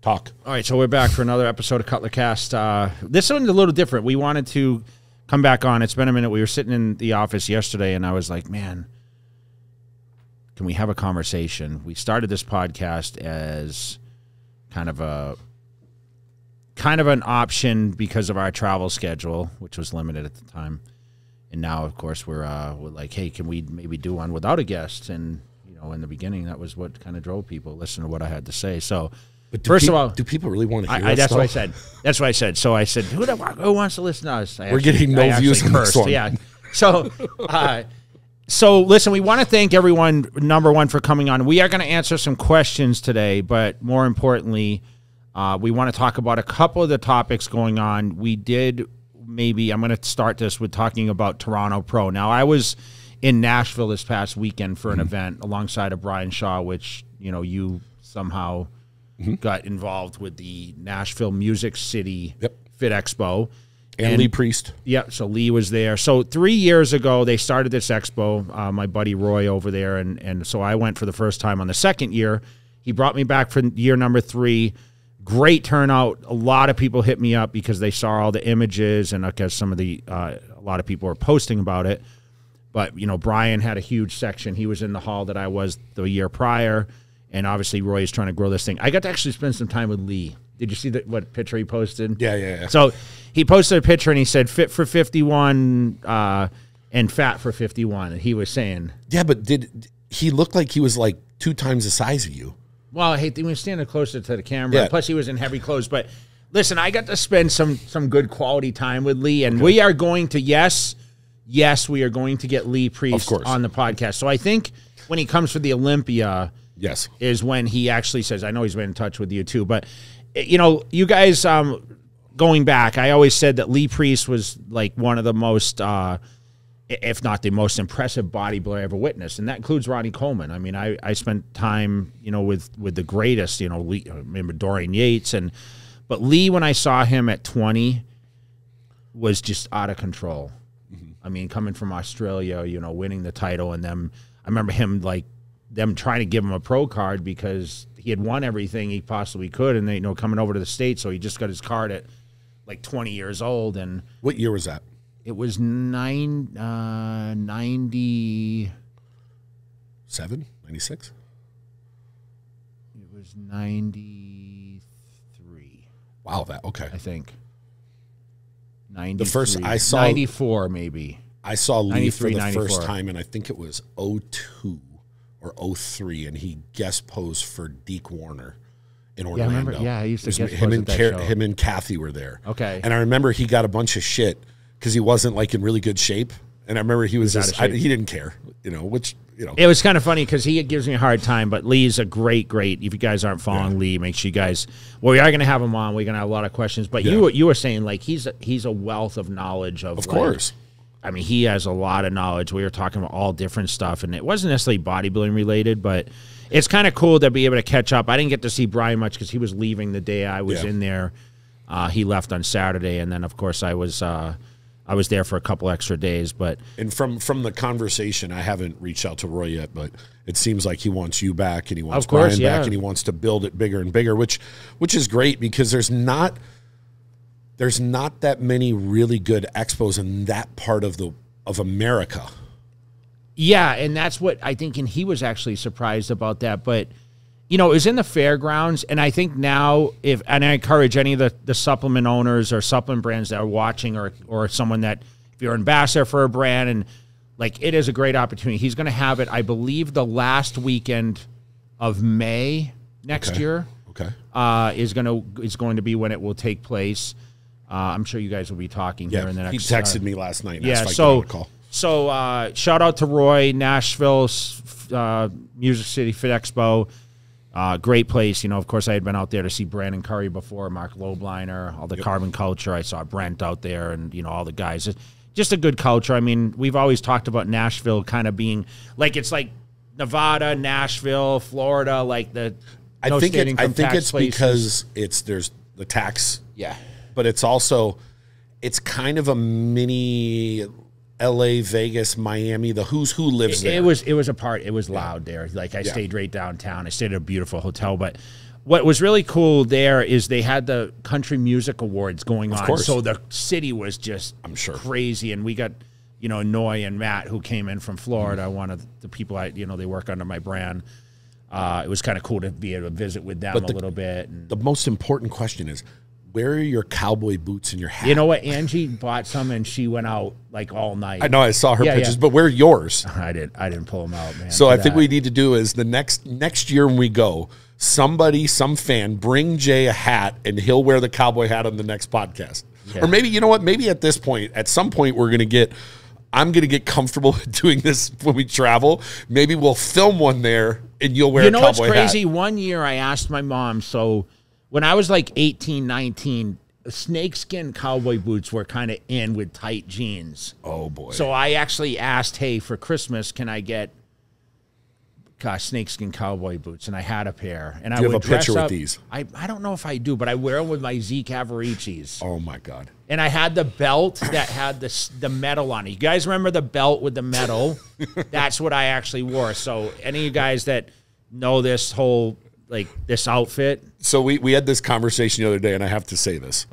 Talk. All right, so we're back for another episode of Cutler Cast. This one's a little different. We wanted to come back on. It's been a minute. We were sitting in the office yesterday, and I was like, man, can we have a conversation? We started this podcast as kind of an option because of our travel schedule, which was limited at the time. And now, of course, we're like, hey, can we maybe do one without a guest? And, you know, in the beginning, that was what kind of drove people, listen to what I had to say. So, But first of all, do people really want to hear that's stuff? what I said. That's what I said. So I said, who wants to listen to us? We're getting no views on this one. Yeah. So, so listen, we want to thank everyone, number one, for coming on. We are going to answer some questions today, but more importantly, we want to talk about a couple of the topics going on. We did I'm going to start this with talking about Toronto Pro. Now, I was in Nashville this past weekend for an event alongside of Brian Shaw, which, you know, you somehow got involved with the Nashville Music City Fit Expo. And Lee Priest. Yeah, so Lee was there. So 3 years ago, they started this expo, my buddy Roy over there, and so I went for the first time on the second year. He brought me back for year number 3. Great turnout. A lot of people hit me up because they saw all the images, and because some of the a lot of people were posting about it. But, you know, Brian had a huge section. He was in the hall that I was the year prior, and obviously Roy is trying to grow this thing. I got to actually spend some time with Lee. Did you see what picture he posted? Yeah. So he posted a picture, and he said, fit for 51 and fat for 51, and he was saying. Yeah, but he looked like he was like 2 times the size of you? Well, he was standing closer to the camera. Yeah. Plus, he was in heavy clothes. But listen, I got to spend some good quality time with Lee, and we are going to, yes, we are going to get Lee Priest on the podcast. So I think when he comes for the Olympia, is when he actually says, I know he's been in touch with you too, but, you know, you guys, going back, I always said that Lee Priest was like one of the most, if not the most impressive bodybuilder I ever witnessed, and that includes Ronnie Coleman. I mean, I spent time, you know, with the greatest, you know, Lee, I remember Dorian Yates, but Lee, when I saw him at 20, was just out of control. I mean, coming from Australia, you know, winning the title, and I remember him them trying to give him a pro card because he had won everything he possibly could, and they, you know, coming over to the States, so he just got his card at like 20 years old. And what year was that? It was 97, 96. It was 93. Wow, okay. I think 93. The first I saw 94 maybe. I saw Lee for the first time, and I think it was 02 or 03, and he guest posed for Deke Warner in Orlando. Yeah, I remember. Yeah, I used to guest pose at that show. Him and Kathy were there. Okay. And I remember he got a bunch of shit because he wasn't like in really good shape. And I remember he was just, he didn't care, you know, which, you know. It was kind of funny because he gives me a hard time, but Lee's a great, if you guys aren't following Lee, make sure you guys, well, we are going to have him on. We're going to have a lot of questions, but you were saying like he's a wealth of knowledge of course. I mean, he has a lot of knowledge. We were talking about all different stuff, and it wasn't necessarily bodybuilding related, but it's kind of cool to be able to catch up. I didn't get to see Brian much because he was leaving the day I was in there. He left on Saturday, and then, of course, I was there for a couple extra days. And from the conversation, I haven't reached out to Roy yet, but it seems like he wants you back, and he wants Brian back, and he wants to build it bigger and bigger, which is great because there's not that many really good expos in that part of America. Yeah, and that's what I think, and he was actually surprised about that. But, you know, it was in the fairgrounds, and I think now, and I encourage any of the supplement owners or supplement brands that are watching, or someone that, if you're an ambassador for a brand, and like, it is a great opportunity. He's going to have it, I believe, the last weekend of May next year. Okay. Is going to be when it will take place. I'm sure you guys will be talking here in the next. He texted me last night. And asked if I could call. So shout out to Roy, Nashville Music City Fit Expo. Great place. You know, of course, I had been out there to see Brandon Curry before, Mark Lobliner, all the Carbon Culture. I saw Brent out there, and, you know, all the guys. Just a good culture. I mean, we've always talked about Nashville kind of being like, it's like Nevada, Nashville, Florida, like the. I think it's because there's the tax. Yeah. But it's also, it's kind of a mini LA, Vegas, Miami, the who's who lives there. It was a part. It was loud there. Like I stayed right downtown. I stayed at a beautiful hotel. But what was really cool there is they had the country music awards going on. Course. So the city was just crazy. And we got, Noy and Matt, who came in from Florida, one of the people they work under my brand. It was kind of cool to be able to visit with them a little bit. And the most important question is, where are your cowboy boots and your hat? You know what? Angie bought some and she went out like all night. I know, I saw her pictures, but where are yours? I didn't pull them out, man. So I think we need to do is the next year when we go, some fan, bring Jay a hat and he'll wear the cowboy hat on the next podcast. Yeah. Or maybe, you know what? Maybe at some point I'm going to get comfortable doing this when we travel. Maybe we'll film one there and you'll wear a cowboy hat. You know what's crazy? One year I asked my mom, so when I was like 18, 19, snakeskin cowboy boots were kind of in with tight jeans. Oh, boy. So I actually asked, hey, for Christmas, can I get snakeskin cowboy boots? And I had a pair. And do you have a picture with these? I don't know if I do, but I wear them with my Z Cavaricis. Oh, my God. And I had the belt that had the metal on it. You guys remember the belt with the metal? That's what I actually wore. So any of you guys that know this whole this outfit. So we had this conversation the other day, and I have to say this.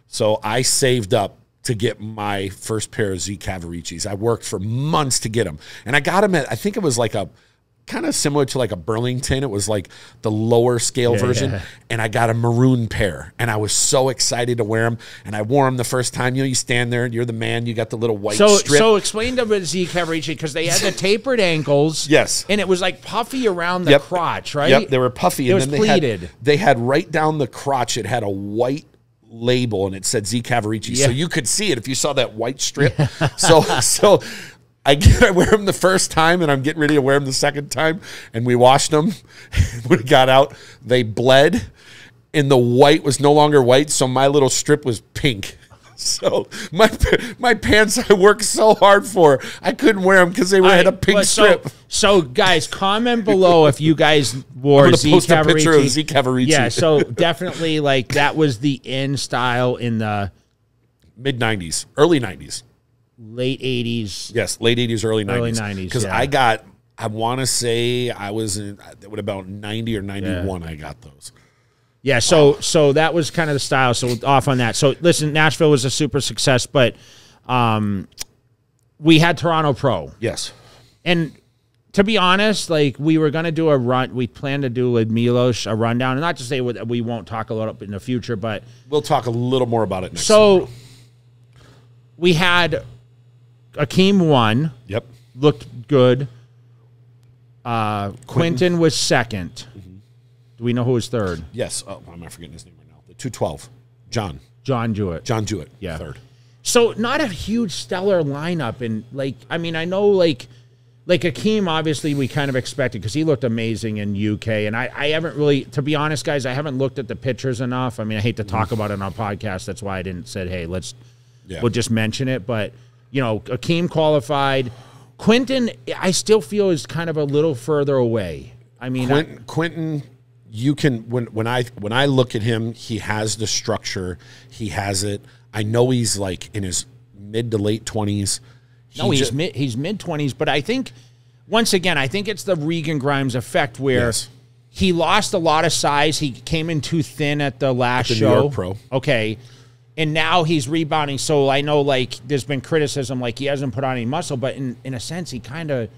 So I saved up to get my first pair of Z Cavaricis. I worked for months to get them. And I got them I think it was like a kind of similar to like a Burlington. It was like the lower scale version. Yeah. And I got a maroon pair. And I was so excited to wear them. And I wore them the first time. You stand there and you're the man. You got the little white strip. So explain to the Z Cavarici, because they had the tapered ankles. Yes. And it was like puffy around the crotch, right? Yep, they were puffy. It was pleated. They had right down the crotch, it had a white label and it said Z Cavarici. Yeah. So you could see it if you saw that white strip. So I wear them the first time, and I'm getting ready to wear them the second time, and we washed them. When we got out, they bled, and the white was no longer white, so my little strip was pink. So my pants I worked so hard for, I couldn't wear them because they had a pink strip. So guys, comment below if you guys wore Z Cavarici. Post a picture of Z Cavarici. Yeah, so definitely that was the in style in the mid-90s, early 90s. Late 80s. Yes, late 80s, early 90s. Early 90s, because I want to say I was in, about 90 or 91 I got those. Yeah, so that was kind of the style. So off on that. So listen, Nashville was a super success, but we had Toronto Pro. Yes. And to be honest, we were going to do a run. We planned to do with Milos a rundown. And not to say we won't talk a little bit in the future, but we'll talk a little more about it next summer. We had Akeem won. Yep. Looked good. Quentin was second. Mm-hmm. Do we know who was third? Yes. Oh, I'm not forgetting his name right now. The 212. John Jewett. John Jewett. Yeah. Third. So not a huge stellar lineup. And I know Akeem, obviously we kind of expected because he looked amazing in UK. And I haven't really, to be honest, guys, I haven't looked at the pictures enough. I mean, I hate to talk about it on our podcast. That's why I didn't say, hey, we'll just mention it. But, Akeem qualified. Quentin, I still feel is kind of a little further away. I mean, Quentin, you can when I look at him, he has the structure, he has it. I know he's in his mid to late 20s. He's mid 20s, but I think once again, I think it's the Regan Grimes effect where he lost a lot of size. He came in too thin at the last show. New York Pro. Okay. And now he's rebounding. So I know there's been criticism he hasn't put on any muscle, but in a sense he kind of,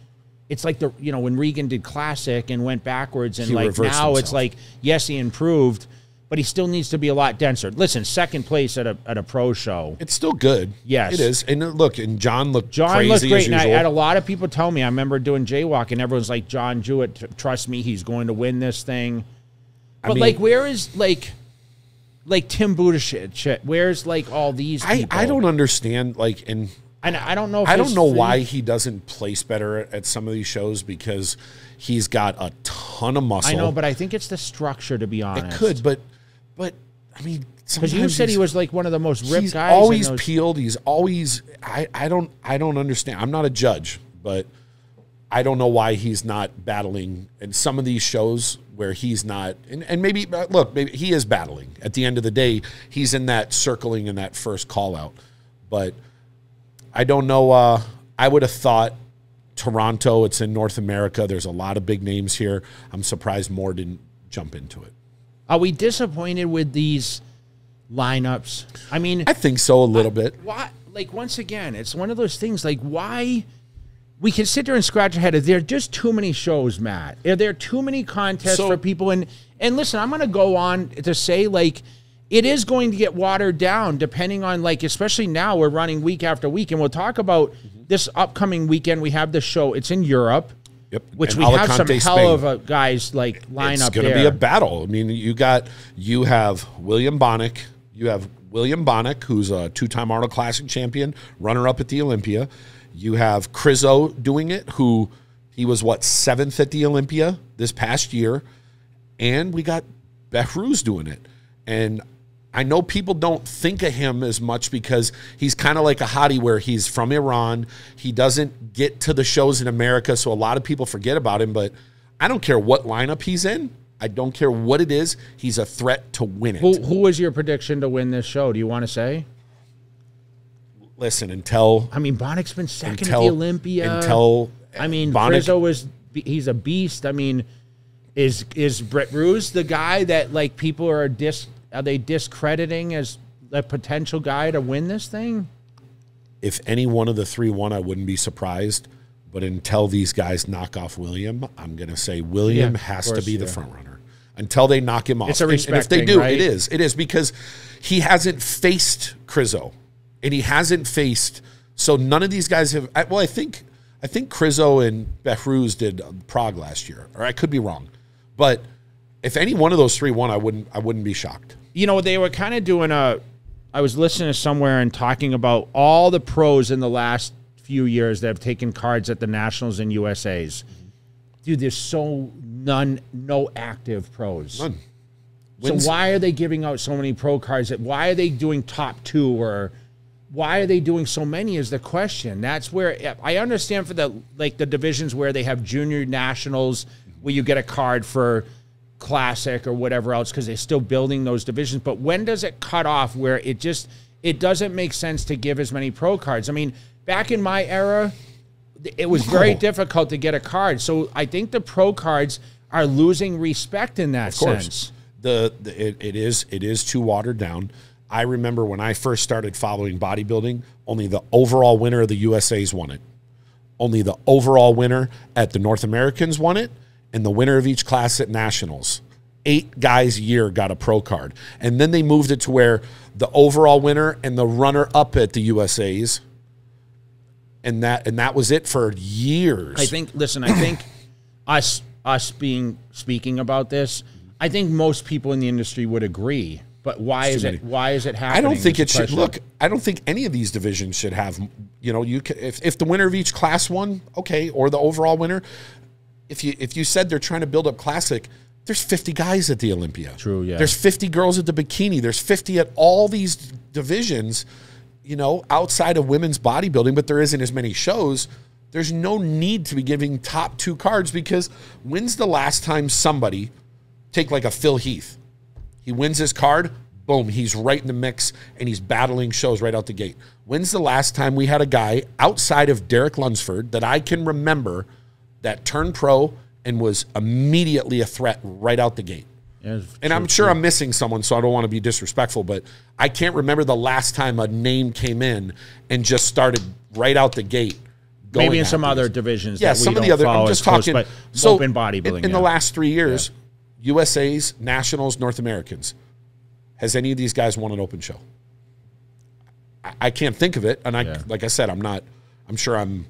it's like when Regan did Classic and went backwards and now himself. It's yes, he improved, but he still needs to be a lot denser. Listen, second place at a pro show. It's still good. Yes. It is. And look, and John looked crazy great. As usual. And I had a lot of people tell me, I remember doing jaywalk and everyone's like, John Jewett, trust me, he's going to win this thing. But where is Tim Buttigieg, where's all these people? I don't understand and I don't know. Why he doesn't place better at some of these shows because he's got a ton of muscle. I know, but I think it's the structure. To be honest, it could, but I mean, because you said he was one of the most ripped guys. He's always peeled. He's always. I don't understand. I'm not a judge, but I don't know why he's not battling in some of these shows where he's not. And maybe maybe he is battling. At the end of the day, he's in that circling in that first call out, but. I don't know. I would have thought Toronto, it's in North America. There's a lot of big names here. I'm surprised more didn't jump into it. Are we disappointed with these lineups? I mean, I think so a little bit. Why? Like, once again, it's one of those things, like, why we can sit there and scratch our head. There are just too many shows, Matt. Are there too many contests for people? And listen, I'm going to go on to say, like, it is going to get watered down depending on, like, especially now we're running week after week. And we'll talk about this upcoming weekend. We have the show. It's in Europe. Yep. Which and we have some Spain. hell of a guys like line up there. It's going to be a battle. I mean, you have William Bonnick. You have William Bonnick, who's a 2-time Arnold Classic champion, runner-up at the Olympia. You have Crizzo doing it, who he was, 7th at the Olympia this past year. And we got Behruz doing it. And I know people don't think of him as much because he's kind of like a hottie where he's from Iran. He doesn't get to the shows in America, so a lot of people forget about him. But I don't care what lineup he's in. I don't care what it is. He's a threat to win it. Who was your prediction to win this show? Do you want to say? Listen, Bonnick's been second at the Olympia. Crizzo he's a beast. I mean, is Behruz the guy that, like, people are they discrediting as a potential guy to win this thing? If any one of the 3 won, I wouldn't be surprised. But until these guys knock off William, I'm going to say William has to be the front runner until they knock him off. It's a respect and if they thing, do, right? It is because he hasn't faced Crizzo, and he hasn't faced. So none of these guys have. Well, I think Crizzo and Behruz did Prague last year, or I could be wrong, but if any one of those 3 won, I wouldn't be shocked. You know, they were kind of doing I was listening to somewhere and talking about all the pros in the last few years that have taken cards at the Nationals and USAs. Dude, there's no active pros. None. So why are they giving out so many pro cards? Why are they doing top 2, or why are they doing so many is the question. That's where I understand for the divisions where they have junior nationals where you get a card for Classic or whatever else because they're still building those divisions. But when does it cut off where it doesn't make sense to give as many pro cards? I mean, back in my era, it was very difficult to get a card. So I think the pro cards are losing respect in that sense. It is too watered down. I remember when I first started following bodybuilding, only the overall winner of the USAs won it. Only the overall winner at the North Americans won it, and the winner of each class at Nationals. 8 guys a year got a pro card. And then they moved it to where the overall winner and the runner-up at the USAs, and that was it for years. I think us speaking about this, I think most people in the industry would agree. But why is it happening? I don't think it should. Look, I don't think any of these divisions should have. If the winner of each class won, okay, or the overall winner. If you said they're trying to build up Classic, there's 50 guys at the Olympia. True, yeah. There's 50 girls at the bikini. There's 50 at all these divisions, outside of women's bodybuilding, but there isn't as many shows. There's no need to be giving top 2 cards because when's the last time somebody, take like a Phil Heath, he wins his card, boom, he's right in the mix and he's battling shows right out the gate. When's the last time we had a guy outside of Derek Lunsford that I can remember that turned pro and was immediately a threat right out the gate? Yeah, and I'm sure I'm missing someone, so I don't want to be disrespectful, but I can't remember the last time a name came in and just started right out the gate. Maybe in some other divisions. Yeah, some of the other. I'm just talking. But open bodybuilding in the last 3 years, USA's, Nationals, North Americans. Has any of these guys won an open show? I can't think of it, and like I said, I'm sure I'm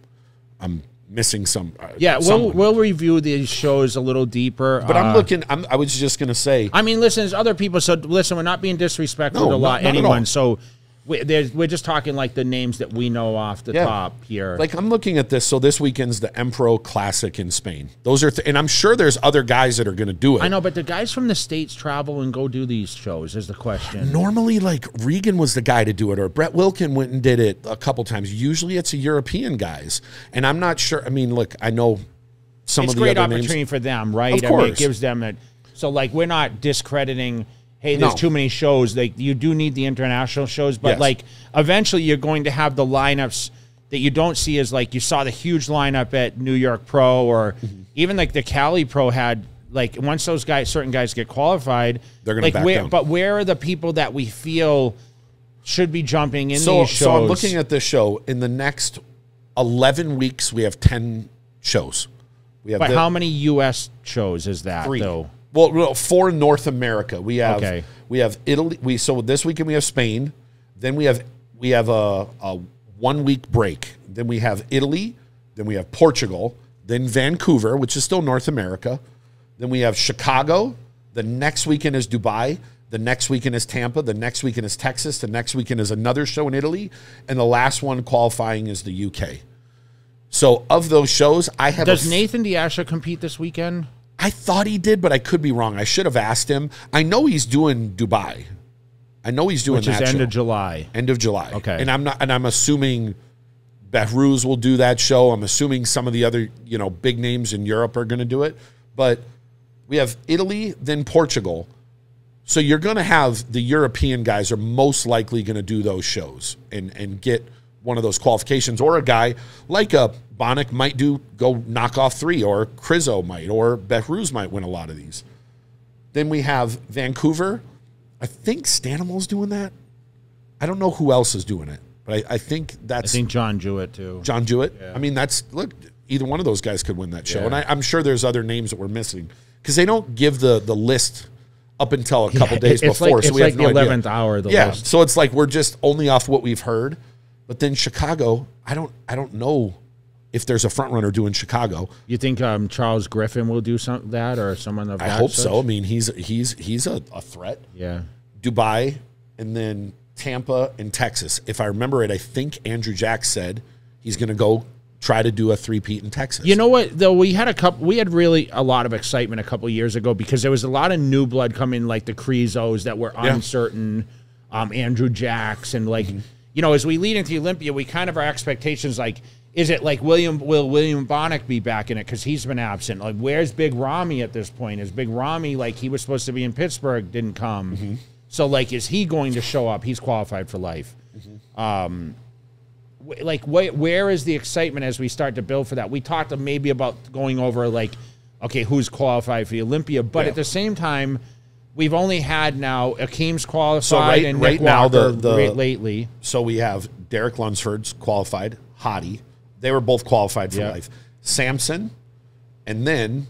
missing some. We'll review these shows a little deeper. But I was just going to say. I mean, listen, there's other people. So listen, we're not being disrespectful to anyone. So we're just talking like the names that we know off the top here. Like I'm looking at this. So this weekend's the Empro Classic in Spain. Those are, and I'm sure there's other guys that are going to do it. I know, but the guys from the States travel and go do these shows is the question. Normally, like Regan was the guy to do it, or Brett Wilkin went and did it a couple times. Usually, it's a European guys, and I'm not sure. I mean, look, I know some of the other names. It's a great opportunity for them, right? Of course. I mean, it gives them a. So, like, we're not discrediting. Hey, there's too many shows. Like, you do need the international shows, but like eventually you're going to have the lineups that you don't see is like you saw the huge lineup at New York Pro, or even like the Cali Pro had, like once those guys, certain guys get qualified, they're going to back down. But where are the people that we feel should be jumping in these shows? So I'm looking at this show. In the next 11 weeks, we have 10 shows. But how many U.S. shows is that, 3. though? Well, 4 in North America. We have Italy. So this weekend we have Spain. Then we have a 1 week break. Then we have Italy. Then we have Portugal. Then Vancouver, which is still North America. Then we have Chicago. The next weekend is Dubai. The next weekend is Tampa. The next weekend is Texas. The next weekend is another show in Italy. And the last one qualifying is the UK. So of those shows, I have... Does Nathan Diasha compete this weekend? I thought he did, but I could be wrong. I should have asked him. I know he's doing Dubai. I know he's doing that show. Which is end of July. End of July. Okay. And I'm assuming Behruz will do that show. I'm assuming some of the other, big names in Europe are going to do it. But we have Italy, then Portugal. So you're going to have the European guys are most likely going to do those shows and get one of those qualifications. Or a guy like a Bonnick might go knock off 3, or Krizo might, or Behruz might win a lot of these. Then we have Vancouver. I think Stanimal's doing that. I don't know who else is doing it, but I think that's... I think John Jewett, too. John Jewett? Yeah. I mean, look, either one of those guys could win that show. Yeah. And I'm sure there's other names that we're missing, because they don't give the list up until a couple days before. So we have no idea. It's like the 11th hour, the list. So it's like we're just only off what we've heard. But then Chicago, I don't know if there's a front runner doing Chicago. You think Charles Griffin will do that, or someone of that? I hope so. I mean, he's a threat. Yeah. Dubai, and then Tampa and Texas. If I remember it, I think Andrew Jack said he's going to go try to do a 3-peat in Texas. You know what, though? We had really a lot of excitement a couple of years ago, because there was a lot of new blood coming, like the Crizos that were uncertain, Andrew Jacks, and like, as we lead into Olympia, we kind of our expectations, like, is it like will William Bonnick be back in it, because he's been absent? Like, where's Big Ramy at this point? Is Big Ramy, like, he was supposed to be in Pittsburgh, didn't come. So, like, is he going to show up? He's qualified for life. Like, where is the excitement as we start to build for that? We talked maybe about going over, like, okay, who's qualified for the Olympia, but at the same time, we've only had now Akeem's qualified and Nick Walker lately. So we have Derek Lunsford's qualified, Hottie. They were both qualified for life. Samson, and then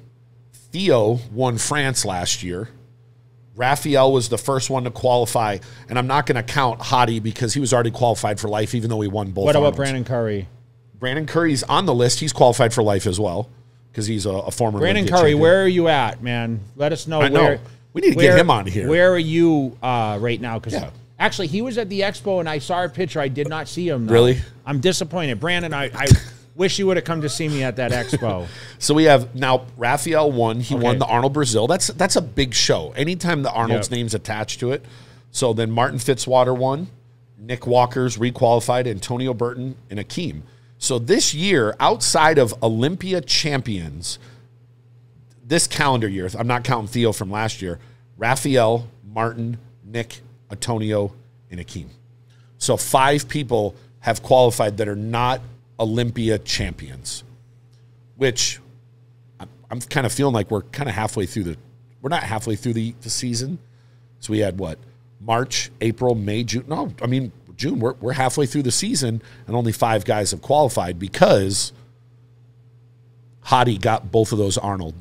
Theo won France last year. Raphael was the first one to qualify, and I'm not going to count Hottie because he was already qualified for life, even though he won both. What about Brandon Curry? Brandon Curry's on the list. He's qualified for life as well, because he's a former Brandon Curry, champion. Where are you at, man? Let us know. We need to get him on here. Where are you right now? Because actually, he was at the expo, and I saw a picture. I did not see him, though. Really? I'm disappointed. Brandon, I wish you would have come to see me at that expo. So we have now Raphael won. He won the Arnold Brazil. That's a big show. Anytime the Arnold's name's attached to it. So then Martin Fitzwater won. Nick Walker's requalified. Antonio Burton and Akeem. So this year, outside of Olympia champions, this calendar year, I'm not counting Theo from last year, Raphael, Martin, Nick, Antonio, and Akeem. So 5 people have qualified that are not Olympia champions, which I'm kind of feeling like we're kind of halfway through we're not halfway through the season. So we had what? March, April, May, June. No, I mean, June, we're halfway through the season, and only 5 guys have qualified because Hottie got both of those Arnold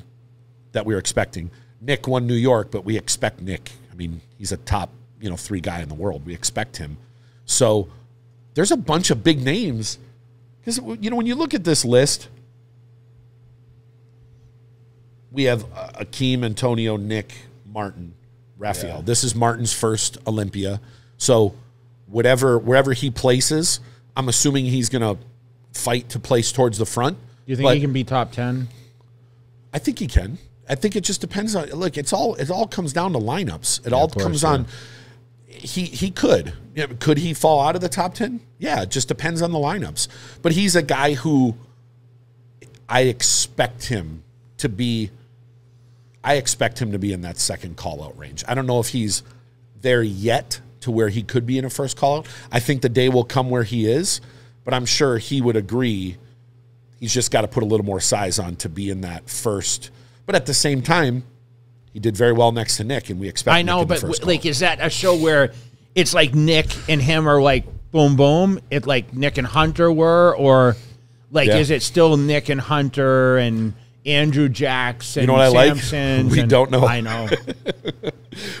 that we were expecting. Nick won New York, but we expect Nick. I mean, he's a top, 3 guy in the world. We expect him. So there's a bunch of big names. Because, when you look at this list, we have Akeem, Antonio, Nick, Martin, Raphael. This is Martin's first Olympia. So wherever he places, I'm assuming he's going to fight to place towards the front. Do you think he can be top 10? I think he can. I think it just depends on, look, it all comes down to lineups. It all comes on, he could. Could he fall out of the top 10? Yeah, it just depends on the lineups. But he's a guy who I expect him to be in that second call-out range. I don't know if he's there yet to where he could be in a first call-out. I think the day will come where he is. but I'm sure he would agree. He's just got to put a little more size on to be in that first. But at the same time, he did very well next to Nick, and we expect. I know, but like, is that a show where it's like Nick and him are like boom, boom? It like Nick and Hunter were, or like is it still Nick and Hunter and Andrew Jackson? You know what Samson, I like? We don't know. I know.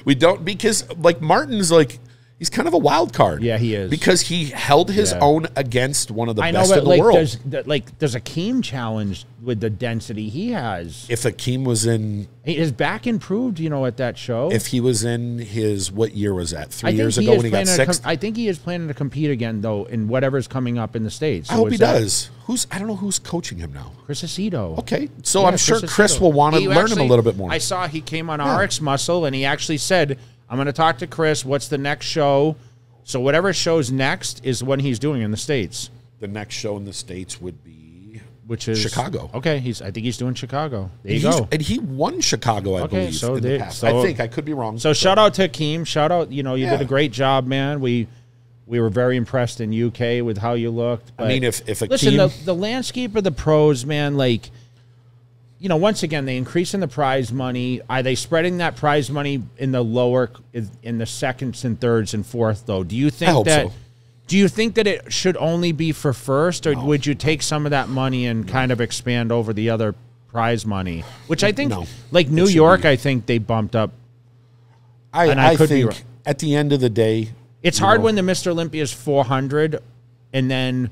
We don't, because like Martin's like, he's kind of a wild card. Yeah, he is. Because he held his own against one of the best in the world. There's Akeem challenge with the density he has. If Akeem was in... His back improved, at that show. If he was in his... What year was that? 3 years ago when he got sixth? I think he is planning to compete again, though, in whatever's coming up in the States. So I hope he does. I don't know who's coaching him now. Chris Aceto. Okay. So I'm sure Chris will want to learn him a little bit more. I saw he came on RX Muscle, and he actually said, I'm going to talk to Chris. What's the next show? So whatever show's next is what he's doing in the States. The next show in the States would be... Which is... Chicago. Okay, I think he's doing Chicago. There you go. And he won Chicago, I believe, in the past. I think. I could be wrong. So shout out to Akeem. Shout out, you did a great job, man. We were very impressed in UK with how you looked. But I mean, if Akeem... Listen, the landscape of the pros, man, like... once again, they increasing the prize money. Are they spreading that prize money in the seconds and thirds and fourth, though? Do you think so. Do you think that it should only be for first, or would you take some of that money and kind of expand over the other prize money? Which I think, like New York, I think they bumped up. I think at the end of the day, it's hard when the Mr. Olympia is 400, and then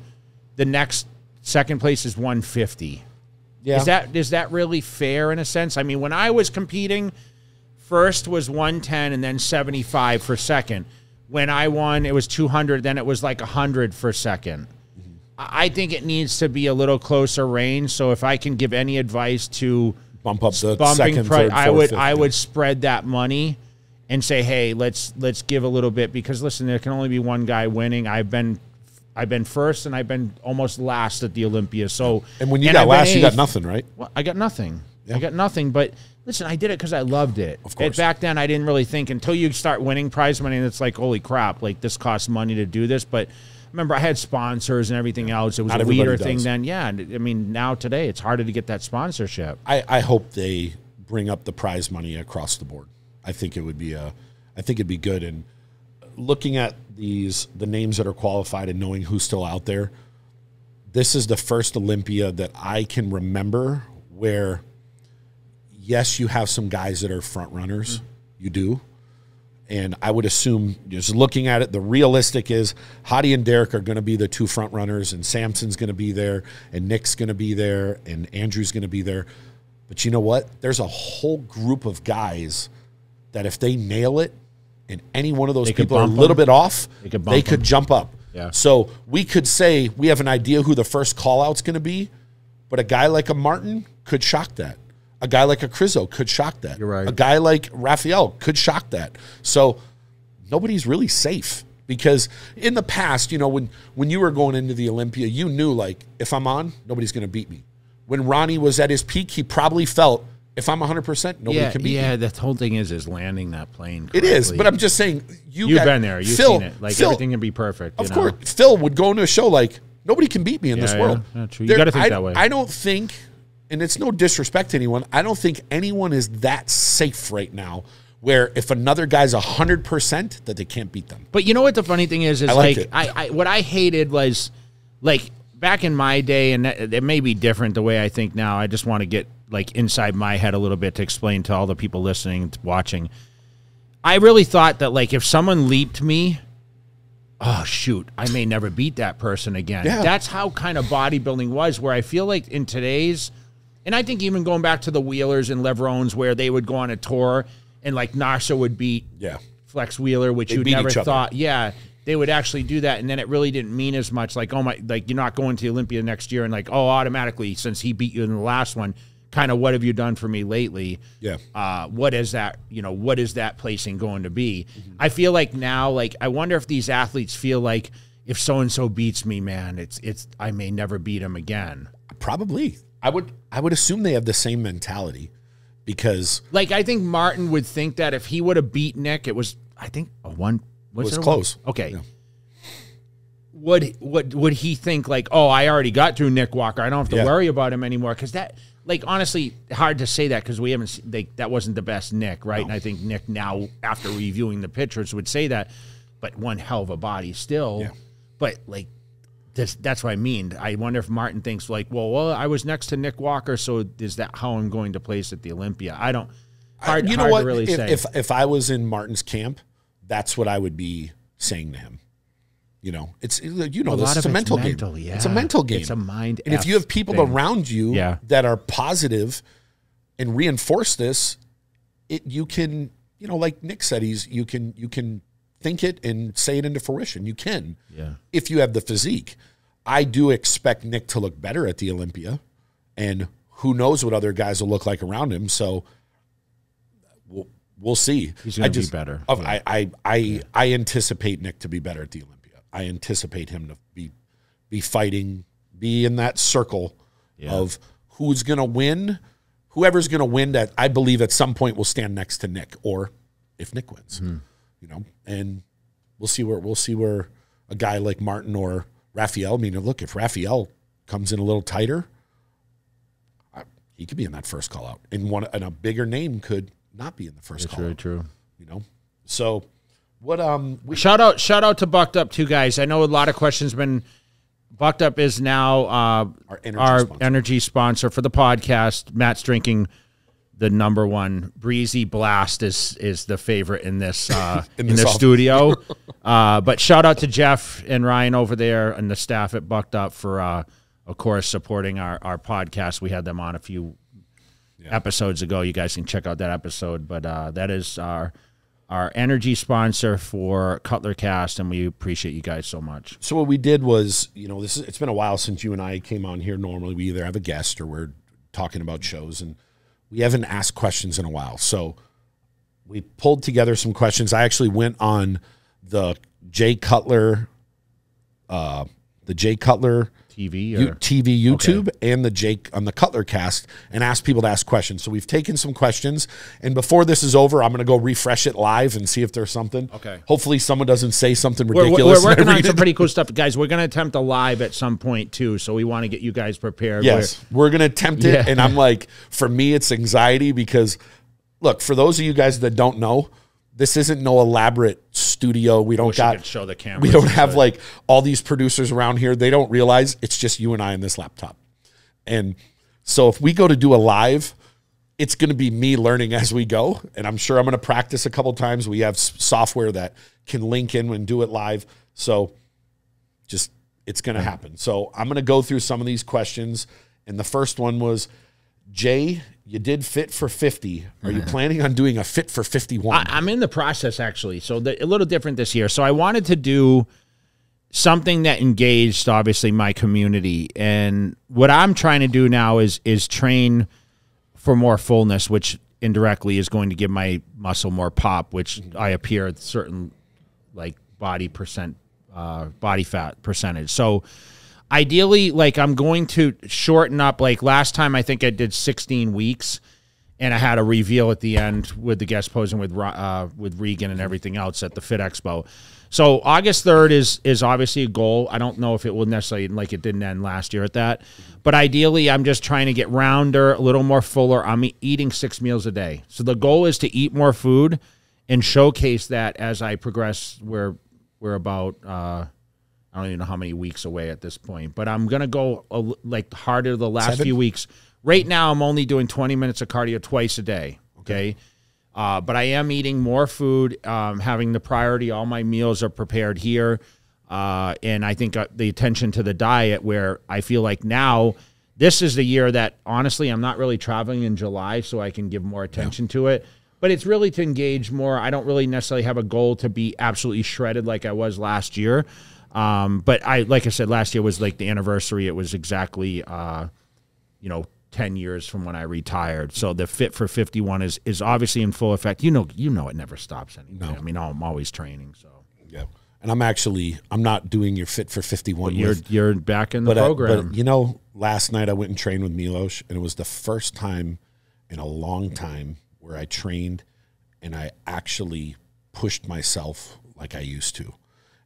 the next second place is 150. Yeah. Is that really fair in a sense? I mean, when I was competing, first was 110 and then 75 for second. When I won, it was 200, then it was like 100 for second. Mm-hmm. I think it needs to be a little closer range. So if I can give any advice to bump up the second, third, fourth, I would spread that money and say, hey, let's give a little bit, because listen, there can only be one guy winning. I've been first, and I've been almost last at the Olympia. So, and when you got last, you got nothing, right? Well, I got nothing. Yeah. I got nothing. But listen, I did it because I loved it. Of course. Back then, I didn't really think until you start winning prize money, and it's like, holy crap, like this costs money to do this. But remember, I had sponsors and everything else. It was a weirder thing then. Yeah, I mean, now today it's harder to get that sponsorship. I hope they bring up the prize money across the board. I think it would be it'd be good. And looking at the names that are qualified and knowing who's still out there, this is the first Olympia that I can remember where, yes, you have some guys that are front runners. Mm-hmm. You do. And I would assume, just looking at it, the realistic is Hadi and Derek are going to be the two front runners, and Samson's going to be there, and Nick's going to be there, and Andrew's going to be there. But you know what? There's a whole group of guys that if they nail it, and any one of those people are a little bit off, they could jump up. Yeah. So we could say we have an idea who the first call-out's going to be, but a guy like a Martin could shock that. A guy like a Crizzo could shock that. You're right. A guy like Raphael could shock that. So nobody's really safe, because in the past, when you were going into the Olympia, you knew, like, if I'm on, nobody's going to beat me. When Ronnie was at his peak, he probably felt, if I'm 100%, nobody can beat me. Yeah, the whole thing is landing that plane correctly. It is, but I'm just saying, you've been there. You've seen it. Like, everything can be perfect. Of course. Phil would go into a show like, nobody can beat me in this world. Yeah, true. You got to think that way. I don't think, and it's no disrespect to anyone, I don't think anyone is that safe right now where if another guy's 100%, that they can't beat them. But you know what the funny thing is like what I hated was, like, back in my day, and it may be different the way I think now. I just want to get, like, inside my head a little bit to explain to all the people listening and watching. I really thought that, like, if someone leaped me, oh, shoot, I may never beat that person again. Yeah. That's how kind of bodybuilding was, where I feel like in today's, and I think even going back to the Wheelers and Levrones, where they would go on a tour and, like, Nasser would beat Flex Wheeler, which you never thought. Yeah, they would actually do that, and then it really didn't mean as much. Like, oh, my, like, you're not going to the Olympia next year, and, like, oh, automatically, since he beat you in the last one, kind of, what have you done for me lately? Yeah. What is that, what is that placing going to be? Mm-hmm. I feel like now, like, I wonder if these athletes feel like, if so-and-so beats me, man, it's I may never beat him again. Probably. I would assume they have the same mentality, because, like, I think Martin would think that if he would have beat Nick, it was, I think, a one. It was close. Okay. Yeah. would he think like, oh, I already got through Nick Walker, I don't have to worry about him anymore? Because that, like, honestly, hard to say that because we haven't that wasn't the best Nick, right? No. And I think Nick now, after reviewing the pictures, would say that, but one hell of a body still. Yeah. But like, that's what I mean. I wonder if Martin thinks like, well, I was next to Nick Walker, so is that how I'm going to place at the Olympia? I don't. Hard to really say. If I was in Martin's camp, that's what I would be saying to him. You know, it's a mental game. Yeah. It's a mental game. It's a mind. And if you have people around you that are positive and reinforce this, you can, like Nick said, you can think it and say it into fruition. You can, if you have the physique. I do expect Nick to look better at the Olympia, and who knows what other guys will look like around him. So we'll see. He's going to be better. I anticipate Nick to be better at the Olympia. I anticipate him to be fighting, be in that circle of who's going to win. Whoever's going to win, that I believe at some point will stand next to Nick, or if Nick wins, and we'll see where a guy like Martin or Raphael. I mean, look, if Raphael comes in a little tighter, he could be in that first call out, and a bigger name could not be in the first call out. That's very true. So. What shout out to Bucked Up too, guys. I know a lot of questions been. Bucked Up is now our energy sponsor for the podcast. Matt's drinking the #1 Breezy Blast is the favorite in this in the studio. But shout out to Jeff and Ryan over there and the staff at Bucked Up for of course supporting our podcast. We had them on a few episodes ago. You guys can check out that episode. But that is our energy sponsor for Cutler Cast, and we appreciate you guys so much. So what we did was, it's been a while since you and I came on here. Normally we either have a guest or we're talking about shows, and we haven't asked questions in a while. So we pulled together some questions. I actually went on the Jay Cutler TV YouTube and the Jake on the Cutler Cast and asked people to ask questions. So we've taken some questions, and before this is over, I'm going to go refresh it live and see if there's something. Okay. Hopefully someone doesn't say something ridiculous. We're working on some pretty cool stuff. Guys, we're going to attempt a live at some point too, so we want to get you guys prepared. Yes, we're going to attempt it, and I'm like, for me, it's anxiety because, look, for those of you guys that don't know, this isn't no elaborate studio. We don't show the camera. We don't have like all these producers around here. They don't realize it's just you and I and this laptop. And so if we go to do a live, it's going to be me learning as we go. And I'm sure I'm going to practice a couple times. We have software that can link in and do it live. So it's going to happen. So I'm going to go through some of these questions. And the first one was, Jay, you did Fit for 50. Are you planning on doing a Fit for 51? I'm in the process, actually. So a little different this year. So I wanted to do something that engaged, obviously, my community. And what I'm trying to do now is train for more fullness, which indirectly is going to give my muscle more pop, which I appear at certain like body fat percentage. So ideally, like, I'm going to shorten up. Like last time, I think I did 16 weeks, and I had a reveal at the end with the guest posing with Regan and everything else at the Fit Expo. So August 3rd is obviously a goal. I don't know if it will necessarily, like it didn't end last year at that. But ideally, I'm just trying to get rounder, a little more fuller. I'm eating 6 meals a day. So the goal is to eat more food and showcase that as I progress. We're about I don't even know how many weeks away at this point, but I'm going to go like harder the last few weeks. Right now, I'm only doing 20 minutes of cardio twice a day, okay? But I am eating more food, having the priority. All my meals are prepared here, and I think the attention to the diet, where I feel like now this is the year that, honestly, I'm not really traveling in July, so I can give more attention to it. But it's really to engage more. I don't really necessarily have a goal to be absolutely shredded like I was last year. But like I said, last year was like the anniversary. It was exactly, 10 years from when I retired. So the Fit for 51 is obviously in full effect. You know, it never stops anyway. No. I mean, I'm always training. So yeah. And I'm not doing your Fit for 51. You're back in the program. But last night I went and trained with Milos, and it was the first time in a long time where I trained and I actually pushed myself like I used to.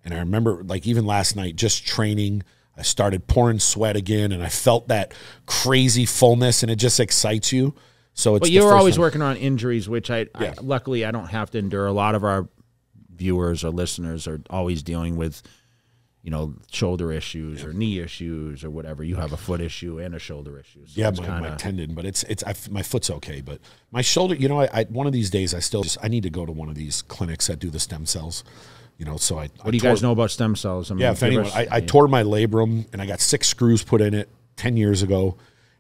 And I remember, like, even last night, just training, I started pouring sweat again, and I felt that crazy fullness, and it just excites you. So it's. But you're always working on injuries, which luckily I don't have to endure. A lot of our viewers or listeners are always dealing with, you know, shoulder issues or knee issues or whatever. You have a foot issue and a shoulder issue. So my tendon, but my foot's okay. But my shoulder, you know, I one of these days I need to go to one of these clinics that do the stem cells. You know, so what do you guys know about stem cells? I mean, if anyone, I tore my labrum and I got 6 screws put in it 10 years ago,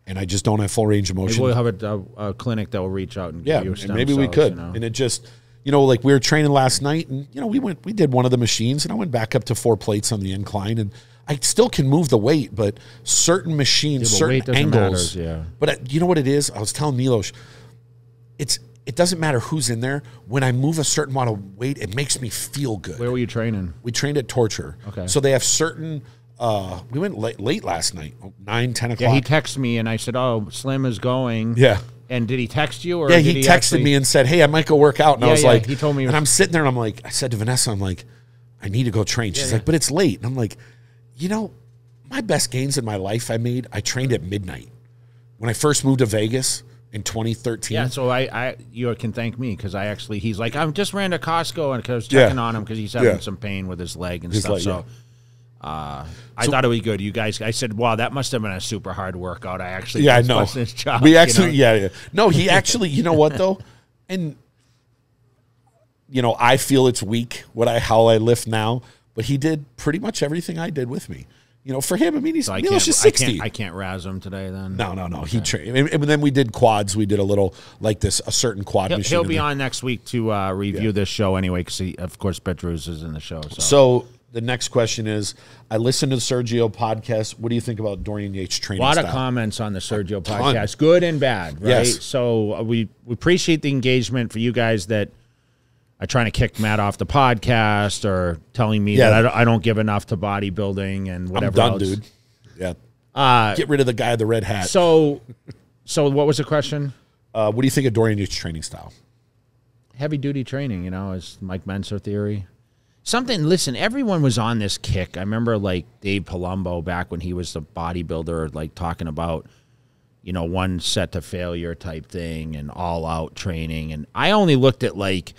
and I just don't have full range of motion. Maybe we'll have a clinic that will reach out and give you stem maybe cells, we could. You know? And it just, you know, like we were training last night, and you know, we did one of the machines, and I went back up to 4 plates on the incline, and I still can move the weight, but certain machines, certain angles. But you know what it is? I was telling Milos, it doesn't matter who's in there. When I move a certain amount of weight, it makes me feel good. Where were you training? We trained at Torture. Okay. So they have certain, we went late last night, 9, 10 o'clock. Yeah, he texted me, and I said, oh, Slim is going. Yeah. And did he text you? Or yeah, he texted me and said, hey, I might go work out. And I was like, he told me. And I'm sitting there, and I'm like, I said to Vanessa, I'm like, I need to go train. She's like, but it's late. And I'm like, you know, my best gains in my life I trained at midnight. When I first moved to Vegas in 2013. Yeah, so you can thank me because he's like, I just ran to Costco and I was checking on him because he's having some pain with his leg and stuff. I thought it would be good. You guys, I said, wow, that must have been a super hard workout. I actually, I know. His job, we actually, No, he actually, you know what though? And, you know, I feel it's weak how I lift now, but he did pretty much everything I did with me. You know, for him, I mean, he's just 60. I can't razz him today then. No. Okay. He trained. And then we did quads. We did a little, like a certain quad machine. He'll be on next week to review this show anyway, because, of course, Petrus is in the show. So the next question is, I listened to the Sergio podcast. What do you think about Dorian Yates' training style? A lot of comments on the Sergio podcast, good and bad, right? Yes. So we appreciate the engagement for you guys that are trying to kick Matt off the podcast or telling me that I don't give enough to bodybuilding and whatever I'm done, else. dude. Yeah. Get rid of the guy with the red hat. So what was the question? What do you think of Dorian Yates' training style? Heavy-duty training, you know, is Mike Menser theory. Listen, everyone was on this kick. I remember, like, Dave Palumbo back when he was the bodybuilder, like, talking about, you know, one set to failure type thing and all-out training. And I only looked at, like,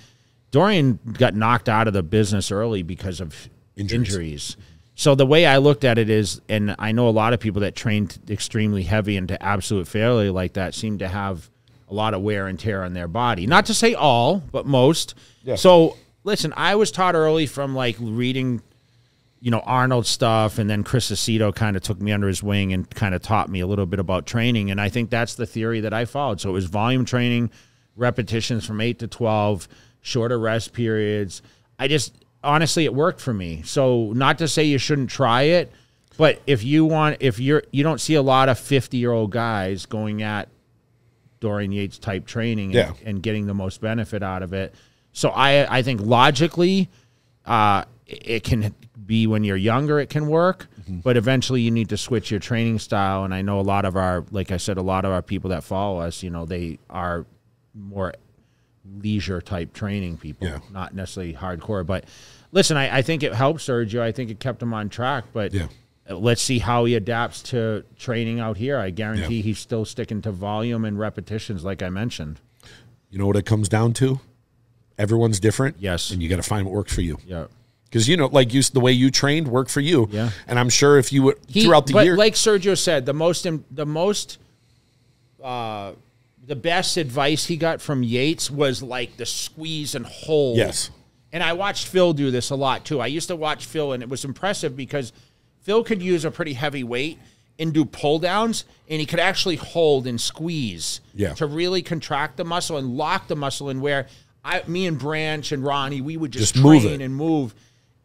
Dorian got knocked out of the business early because of injuries. So the way I looked at it is, and I know a lot of people that trained extremely heavy into absolute failure like that seem to have a lot of wear and tear on their body. Not to say all, but most. Yeah. So, listen, I was taught early from, like, reading, you know, Arnold stuff, and then Chris Aceto kind of took me under his wing and kind of taught me a little bit about training, and I think that's the theory that I followed. So it was volume training, repetitions from 8 to 12, shorter rest periods. Honestly, it worked for me. So not to say you shouldn't try it, but if you don't see a lot of 50-year-old guys going at Dorian Yates type training and getting the most benefit out of it. So I think logically it can be when you're younger, it can work, but eventually you need to switch your training style. And I know a lot of our people that follow us, you know, they are more leisure type training people, not necessarily hardcore. But listen, I think it helped Sergio. I think it kept him on track. But let's see how he adapts to training out here. I guarantee he's still sticking to volume and repetitions, like I mentioned. You know what it comes down to? Everyone's different. Yes. And you got to find what works for you. Yeah. Because, you know, like the way you trained worked for you. Yeah. And I'm sure if you would, throughout the year. Like Sergio said, the best advice he got from Yates was like the squeeze and hold. Yes. And I watched Phil do this a lot too. I used to watch Phil, and it was impressive because Phil could use a pretty heavy weight and do pull downs, and he could actually hold and squeeze to really contract the muscle and lock the muscle in where me and Branch and Ronnie, we would just train and move.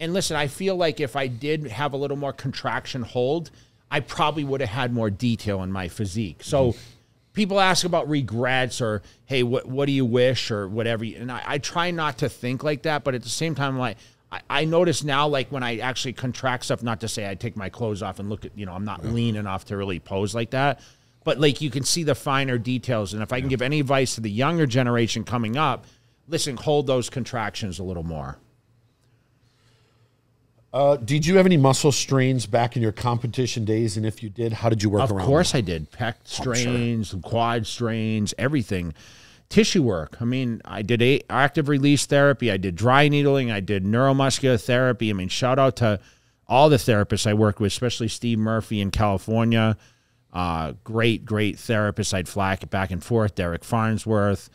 And listen, I feel like if I did have a little more contraction hold, I probably would have had more detail in my physique. So people ask about regrets or, hey, what do you wish or whatever. And I try not to think like that, but at the same time, like I notice now, like when I actually contract stuff, not to say I take my clothes off and look at, you know, I'm not lean enough to really pose like that, but like you can see the finer details. And if I can give any advice to the younger generation coming up, listen, hold those contractions a little more. Did you have any muscle strains back in your competition days? And if you did, how did you work around them? Of course I did. Pec strains, quad strains, everything. Tissue work. I mean, I did active release therapy. I did dry needling. I did neuromuscular therapy. I mean, shout out to all the therapists I worked with, especially Steve Murphy in California. Great therapist. I'd fly back and forth. Derek Farnsworth.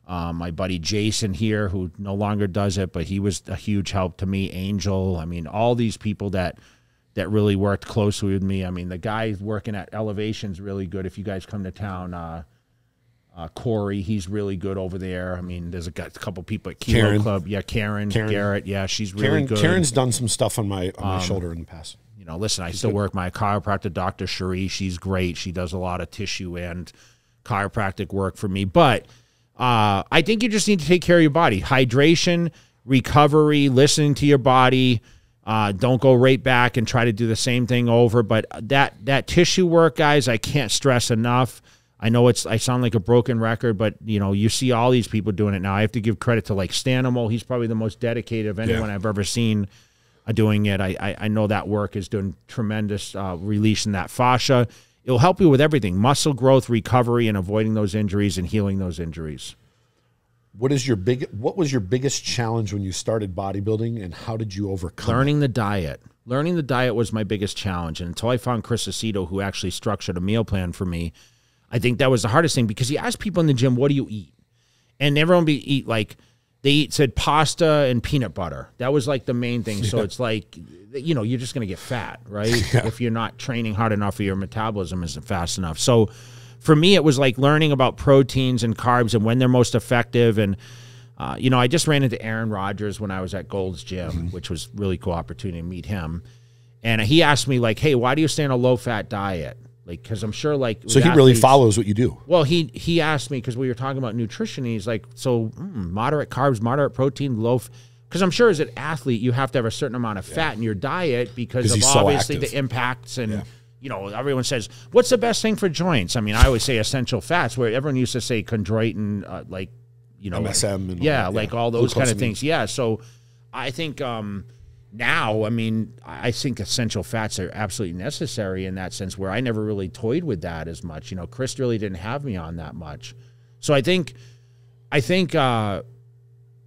My buddy Jason here, who no longer does it, but he was a huge help to me. Angel. I mean, all these people that really worked closely with me. I mean, the guy working at Elevation's really good. If you guys come to town, Corey, he's really good over there. I mean, there's a couple people at Kilo Club. Yeah, Karen Garrett. Yeah, she's really good. Karen's done some stuff on my shoulder in the past. You know, listen, I still work my chiropractor, Dr. Cherie. She's great. She does a lot of tissue and chiropractic work for me. But I think you just need to take care of your body. Hydration, recovery, listening to your body. Don't go right back and try to do the same thing over. But that tissue work, guys, I can't stress enough. I know I sound like a broken record, but, you know, you see all these people doing it now. I have to give credit to, like, Stanimal. He's probably the most dedicated of anyone I've ever seen doing it. I know that work is doing tremendous releasing that fascia. It'll help you with everything, muscle growth, recovery, and avoiding those injuries and healing those injuries. What was your biggest challenge when you started bodybuilding, and how did you overcome Learning the diet. Learning the diet was my biggest challenge. And until I found Chris Aceto, who actually structured a meal plan for me, I think that was the hardest thing, because you ask people in the gym, what do you eat? And everyone eat, like, said pasta and peanut butter. That was like the main thing. So it's like, you know, you're just going to get fat, right? If you're not training hard enough or your metabolism isn't fast enough. So for me, it was like learning about proteins and carbs and when they're most effective. And, you know, I just ran into Aaron Rodgers when I was at Gold's Gym, which was a really cool opportunity to meet him. And he asked me, like, hey, why do you stay on a low-fat diet? Like, because I'm sure, like, so he really follows what you do. Well, he asked me, because we were talking about nutrition. He's like, so moderate carbs, moderate protein, low. Because I'm sure as an athlete, you have to have a certain amount of fat in your diet because of obviously the impacts and. You know, everyone says, what's the best thing for joints? I mean, I always say essential fats, where everyone used to say chondroitin, like, you know, MSM, and like all those kind of things. Yeah, so I think now, I mean, I think essential fats are absolutely necessary in that sense, where I never really toyed with that as much. You know, Chris really didn't have me on that much. So I think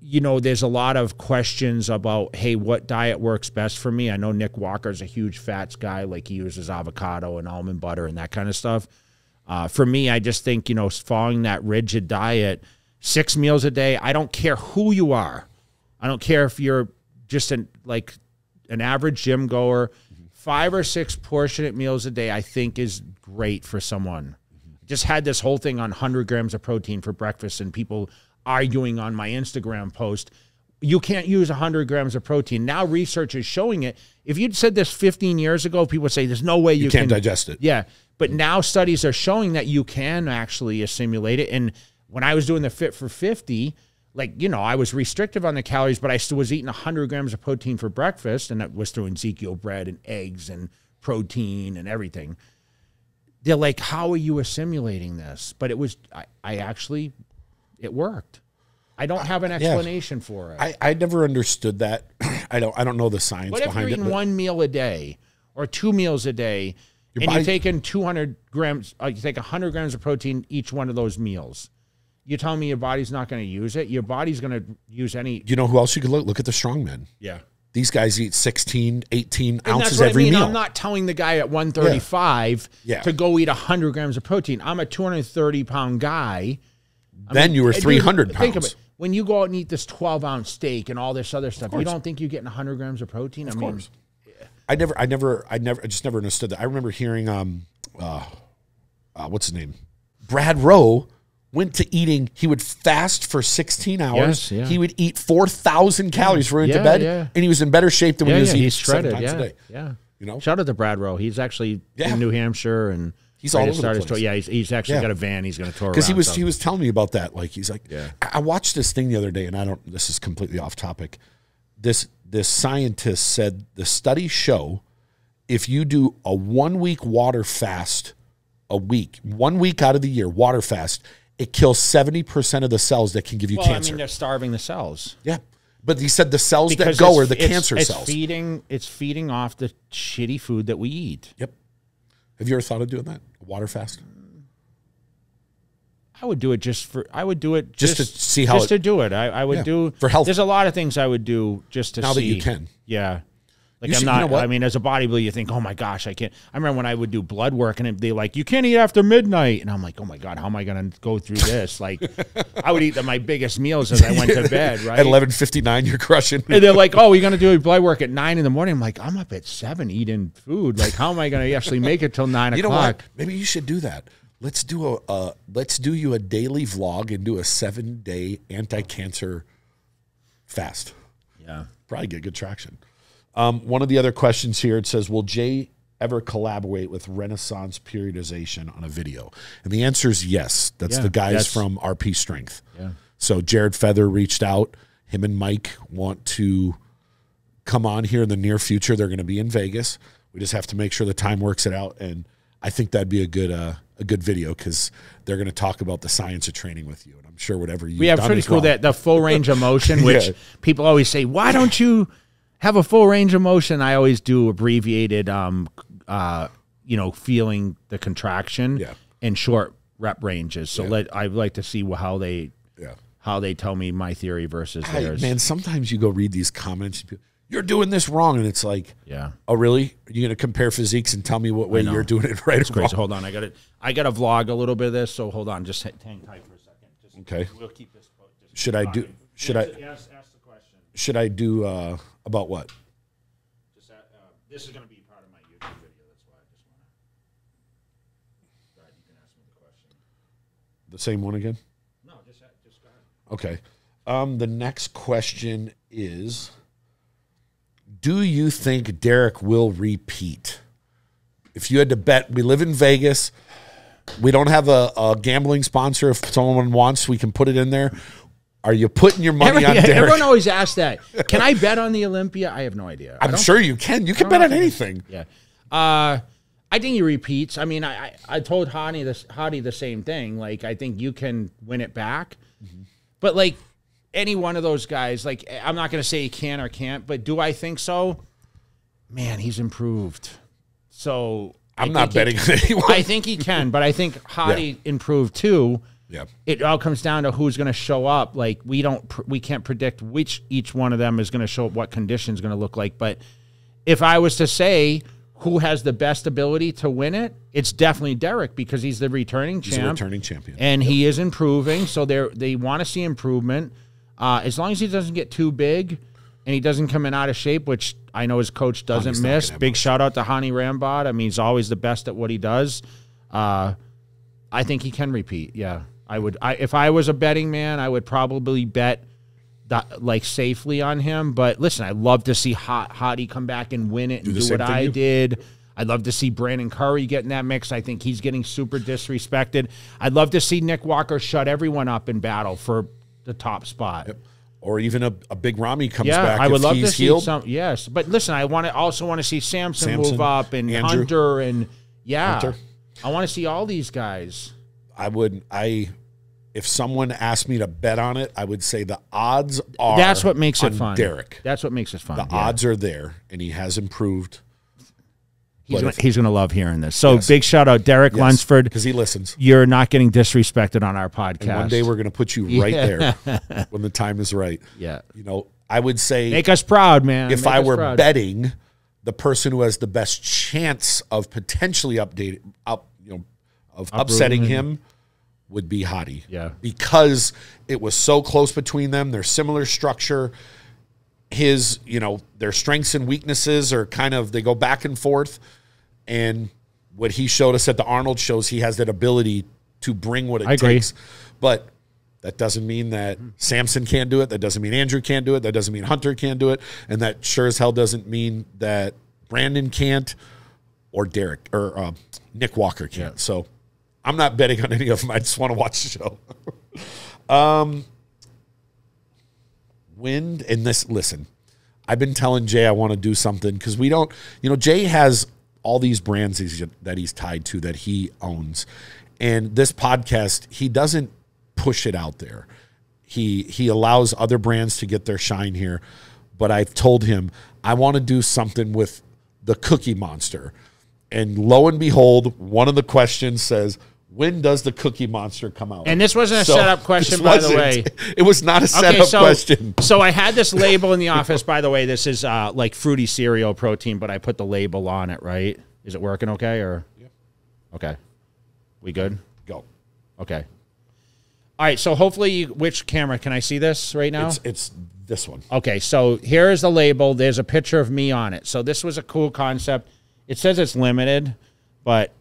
you know, there's a lot of questions about, hey, what diet works best for me? I know Nick Walker's a huge fats guy. Like, he uses avocado and almond butter and that kind of stuff. For me, I just think, you know, following that rigid diet, 6 meals a day, I don't care who you are. I don't care if you're just an average gym goer. 5 or 6 portionate meals a day, I think, is great for someone. Just had this whole thing on 100 grams of protein for breakfast, and people arguing on my Instagram post, you can't use 100 grams of protein. Now research is showing it. If you'd said this 15 years ago, people would say there's no way you can't digest it. Yeah, but now studies are showing that you can actually assimilate it. And when I was doing the Fit for 50, like, you know, I was restrictive on the calories, but I still was eating 100 grams of protein for breakfast, and that was through Ezekiel bread and eggs and protein and everything. They're like, how are you assimilating this? But it was, it worked. I don't have an explanation for it. I never understood that. I don't know the science behind it. What if you're eating 1 meal a day or 2 meals a day, and you're taking 200 grams, you take 100 grams of protein each one of those meals? You're telling me your body's not going to use it? Your body's going to use any. You know who else you could look? Look at the strongmen. Yeah. These guys eat 16, 18 ounces every meal. I'm not telling the guy at 135 to go eat 100 grams of protein. I'm a 230-pound guy. Then you were 300 pounds. Think of it. When you go out and eat this 12-ounce steak and all this other stuff, you don't think you're getting 100 grams of protein? Of course. I just never understood that. I remember hearing, what's his name? Brad Rowe went to eating. He would fast for 16 hours. Yes, He would eat 4,000 calories before he went to bed, and he was in better shape than when he was eating 7 times a day. Yeah. You know? Shout out to Brad Rowe. He's actually in New Hampshire, and he's all over the place. Yeah, he's actually got a van. He's going to tour around. Because he was telling me about that. Like, he's like, I watched this thing the other day, and this is completely off topic. This scientist said the studies show if you do a 1 week water fast a week, 1 week out of the year, water fast, it kills 70% of the cells that can give you cancer. I mean, they're starving the cells. Yeah. But he said the cells that go are the cancer cells. It's feeding off the shitty food that we eat. Yep. Have you ever thought of doing that? A water fast? I would do it just to see how to do it. I would do for health. There's a lot of things I would do just to see. Now that you can. Yeah. Like I'm not, I mean, as a bodybuilder, you think, oh my gosh, I can't. I remember when I would do blood work and they like, you can't eat after midnight. And I'm like, oh my God, how am I going to go through this? Like, I would eat my biggest meals as I went to bed, right? At 11:59, you're crushing. And they're like, oh, you're going to do blood work at 9 in the morning. I'm like, I'm up at 7 eating food. Like, how am I going to actually make it till 9 o'clock? You know what? Maybe you should do that. Let's do you a daily vlog and do a 7-day anti-cancer fast. Yeah. Probably get good traction. One of the other questions here, it says, will Jay ever collaborate with Renaissance Periodization on a video? And the answer is yes. That's the guys from RP Strength. Yeah. So Jared Feather reached out. Him and Mike want to come on here in the near future. They're going to be in Vegas. We just have to make sure the time works it out. And I think that'd be a good video because they're going to talk about the science of training with you. And I'm sure whatever you've done pretty cool that the full range of motion, which people always say, why don't you have a full range of motion? I always do abbreviated, feeling the contraction in short rep ranges. So I'd like to see how they tell me my theory versus theirs. Man, sometimes you go read these comments, you're doing this wrong, and it's like, oh really? Are you going to compare physiques and tell me what way you're doing it right? It's crazy. Hold on, I got to vlog a little bit of this. So hold on, just hang tight for a second. Okay. We'll keep this. Should I do? Ask the question. Should I do about what? This is going to be part of my YouTube video. That's why I just want to. Go ahead, you can ask me the question. The same one again? No, just go ahead. Okay. The next question is, do you think Derek will repeat? If you had to bet, we live in Vegas. We don't have a gambling sponsor. If someone wants, we can put it in there. Are you putting your money on Derek? Everyone always asks that. Can I bet on the Olympia? I have no idea. I'm sure you can. You can bet on anything. Yeah. I think he repeats. I mean, I told Hadi the same thing. Like, I think you can win it back. Mm-hmm. But, like, any one of those guys, like, I'm not going to say he can or can't, but do I think so? Man, he's improved. So I'm not betting on anyone. I think he can, but I think Hadi improved too. Yeah, it all comes down to who's going to show up. Like, we can't predict which each one of them is going to show up, what condition's going to look like. But if I was to say who has the best ability to win it, it's definitely Derek because he's the returning champ. He's a returning champion, and he is improving. So they want to see improvement. As long as he doesn't get too big and he doesn't come in out of shape, which I know his coach doesn't miss. Big shout out to Hani Rambod. I mean, he's always the best at what he does. I think he can repeat. Yeah. If I was a betting man, I would probably bet like safely on him. But listen, I'd love to see Hadi come back and win it and do what I did. I'd love to see Brandon Curry get in that mix. I think he's getting super disrespected. I'd love to see Nick Walker shut everyone up in battle for the top spot. Yep. Or even a big Rami comes back. I would love to see some. Yes, but listen, I also want to see Samson move up and Andrew. Hunter and Hunter. I want to see all these guys. If someone asked me to bet on it, I would say the odds are that's what makes it fun. Derek. That's what makes it fun. The odds are there, and he has improved. He's going to love hearing this. So big shout out, Derek Lunsford. Because he listens. You're not getting disrespected on our podcast. And one day we're going to put you right there when the time is right. Yeah. You know, I would say. Make us proud, man. If I were betting, the person who has the best chance of potentially upsetting him would be Hadi. Yeah. Because it was so close between them. They're similar structure. Their strengths and weaknesses are they go back and forth. And what he showed us at the Arnold shows, he has that ability to bring what it takes. But that doesn't mean that Samson can't do it. That doesn't mean Andrew can't do it. That doesn't mean Hunter can't do it. And that sure as hell doesn't mean that Brandon can't or Derek or Nick Walker can't. Yeah. So I'm not betting on any of them. I just want to watch the show. Listen, I've been telling Jay I want to do something because we don't, Jay has all these brands that he's tied to that he owns. And this podcast, he doesn't push it out there. He allows other brands to get their shine here, but I've told him I want to do something with the Cookie Monster. And lo and behold, one of the questions says, when does the Cookie Monster come out? And this wasn't a setup question, by the way. It was not a setup question. So I had this label in the office, by the way. This is like fruity cereal protein, but I put the label on it, right? Is it working okay? Or yeah. Okay. We good? Go. Okay. All right, so hopefully, which camera? Can I see this right now? It's this one. Okay, so here's the label. There's a picture of me on it. So this was a cool concept. It says it's limited, but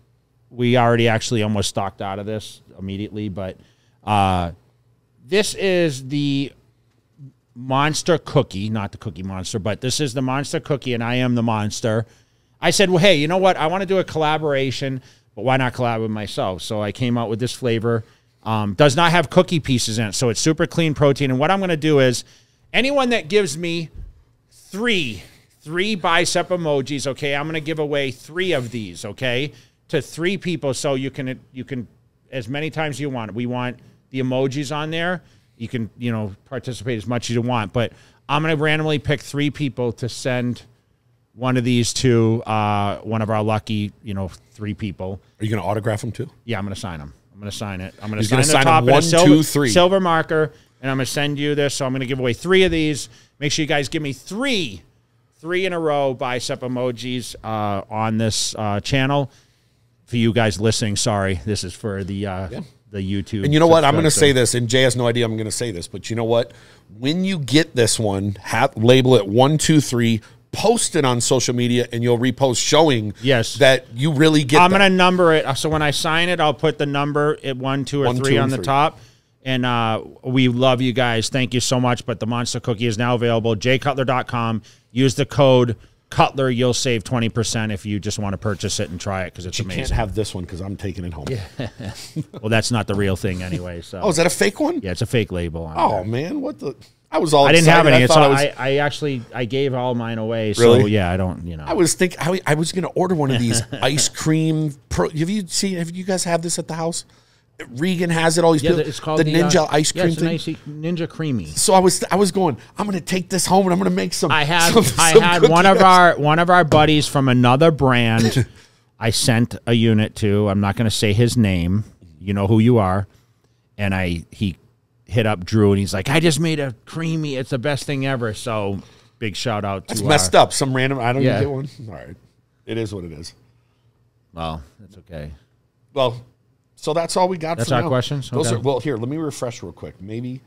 we already actually almost stocked out of this immediately. But this is the Monster Cookie, not the Cookie Monster, but this is the Monster Cookie, and I am the monster. I said, well, hey, you know what? I want to do a collaboration, but why not collab with myself? So I came out with this flavor. Does not have cookie pieces in it, so it's super clean protein. And what I'm going to do is anyone that gives me three bicep emojis, okay, I'm going to give away 3 of these, okay, to 3 people. So you can as many times as you want. We want the emojis on there. You can, participate as much as you want. But I'm going to randomly pick 3 people to send one of these to one of our lucky, 3 people. Are you going to autograph them too? Yeah, I'm going to sign them. I'm going to sign it. I'm going to sign the top them 1, 2, 3. Silver marker, and I'm going to send you this. So I'm going to give away 3 of these. Make sure you guys give me 3 in a row bicep emojis on this channel. For you guys listening, sorry, this is for the YouTube. And you know what? I'm going to say this, and Jay has no idea I'm going to say this, but you know what? When you get this one, label it 1, 2, 3. Post it on social media, and you'll repost showing that you really get. I'm going to number it. So when I sign it, I'll put the number at 1, 2, or 3 on the top. And we love you guys. Thank you so much. But the Monster Cookie is now available. JayCutler.com. Use the code Cutler. You'll save 20% if you just want to purchase it and try it because it's amazing. You can't have this one because I'm taking it home. Yeah. Well, that's not the real thing anyway. So. Oh, is that a fake one? Yeah, it's a fake label on there. Man, what the... I was all excited. I didn't have any. I gave all mine away. So really? Yeah, I don't. I was thinking I was going to order one of these ice cream. Have you guys have this at the house? Regan has it. Always. Yeah, it's called the Ninja ice cream thing. Nice Ninja Creamy. So I was going. I'm going to take this home and I'm going to make some. I had one of our buddies from another brand. I sent a unit to. I'm not going to say his name. You know who you are, and he hit up Drew, and he's like, I just made a creamy. It's the best thing ever. So big shout out to It's messed up. Some random, I don't even get one. All right. It is what it is. Well, that's okay. Well, so that's all we got that's for now. That's our questions? Those are, well, here, let me refresh real quick. Maybe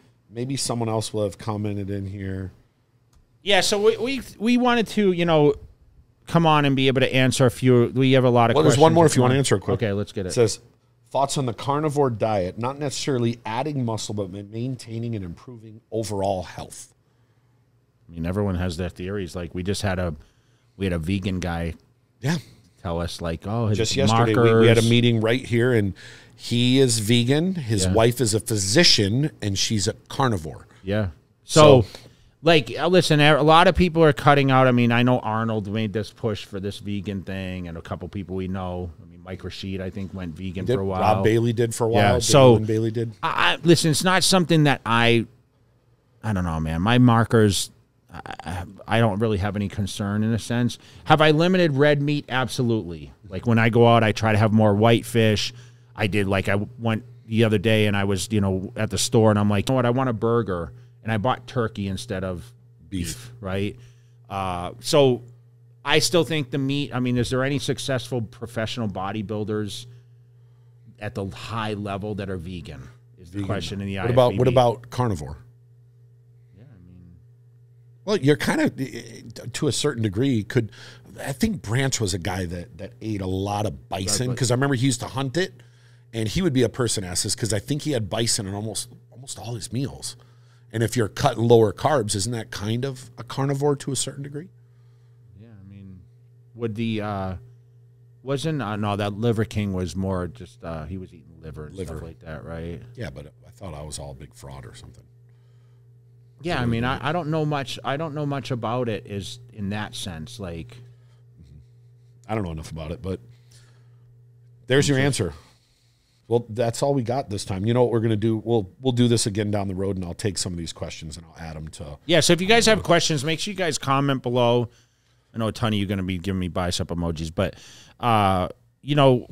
someone else will have commented in here. Yeah, so we wanted to, come on and be able to answer a few. We have a lot of questions. Well, there's one more if you want to answer it quick. Okay, let's get it. It says, thoughts on the carnivore diet, not necessarily adding muscle, but maintaining and improving overall health. I mean, everyone has their theories. Like we had a vegan guy tell us like, his just yesterday we had a meeting right here, and he is vegan. His wife is a physician, and she's a carnivore. Yeah. So like, listen, a lot of people are cutting out. I mean, I know Arnold made this push for this vegan thing, and a couple people we know. Mike Rashid, I think, went vegan for a while. Rob Bailey did for a while. Yeah, so Bailey did. Listen, it's not something that I don't know, man. My markers, I don't really have any concern in a sense. Have I limited red meat? Absolutely. Like when I go out, I try to have more white fish. I went the other day and I was, at the store and I'm like, you know what? I want a burger, and I bought turkey instead of beef, right? So I still think the meat, I mean, is there any successful professional bodybuilders at the high level that are vegan? Is the question in the IFBB. What about carnivore? Yeah, I mean. Well, you're kind of, to a certain degree, I think Branch was a guy that ate a lot of bison, because I remember he used to hunt it, and he would be a person asked this because I think he had bison in almost all his meals. And if you're cutting lower carbs, isn't that kind of a carnivore to a certain degree? Would the no, that Liver King was more just he was eating liver and stuff like that, right? Yeah, but I thought I was all a big fraud or something. Yeah, I mean, I don't know much. I don't know much about it is in that sense. Like, I don't know enough about it, but there's your answer. Well, that's all we got this time. You know what we're going to do? We'll do this again down the road, and I'll take some of these questions and I'll add them to. Yeah, so if you guys have questions, make sure you guys comment below. I know a ton of you are going to be giving me bicep emojis, but, you know,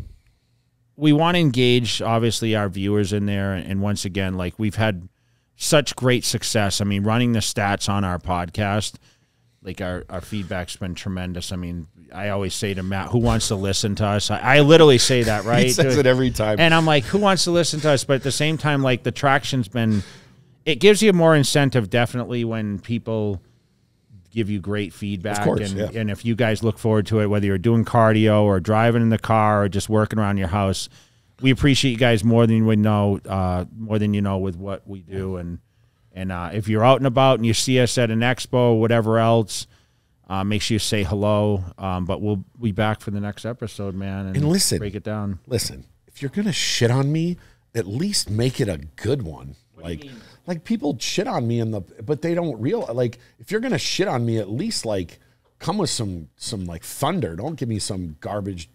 we want to engage, obviously, our viewers in there. And once again, like, we've had such great success. I mean, running the stats on our podcast, like, our feedback's been tremendous. I mean, I always say to Matt, who wants to listen to us? I literally say that, right? He says it every time. And I'm like, who wants to listen to us? But at the same time, like, the traction's been, it gives you more incentive, definitely, when people give you great feedback. Of course, and if you guys look forward to it, whether you're doing cardio or driving in the car or just working around your house, we appreciate you guys more than you would know, more than you know with what we do. And if you're out and about and you see us at an expo or whatever else, make sure you say hello. But we'll be back for the next episode, man. And listen, break it down. Listen, if you're gonna shit on me, at least make it a good one. Like people shit on me but they don't like, if you're gonna shit on me, at least like come with some like thunder. Don't give me some garbage,